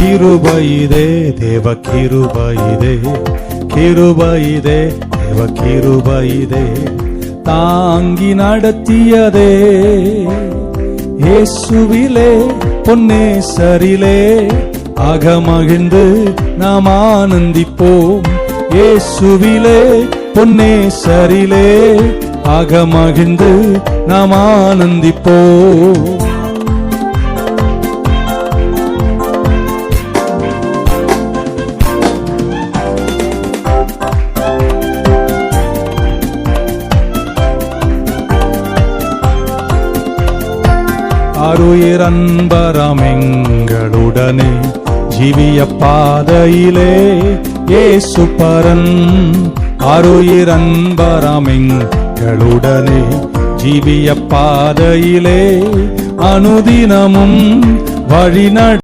கிருபையிதே தேவ கிருபையிதே, கிருபையிதே தேவ கிருபையிதே, தாங்கி நடத்தியதே இயேசுவிலே பொன்னேசரிலே, அகமகிழ்ந்து நாம் ஆனந்திப்போம். இயேசுவிலே பொன்னேசரிலே, அகமகிழ்ந்து நாம் ஆனந்திப்போம். அருயிரன்பரமெங்களுடனே ஜீவிய பாதையிலே இயேசு பரன், அருயிரன்பரமெங்களுடனே ஜீவிய பாதையிலே அனுதினமும் வழிநட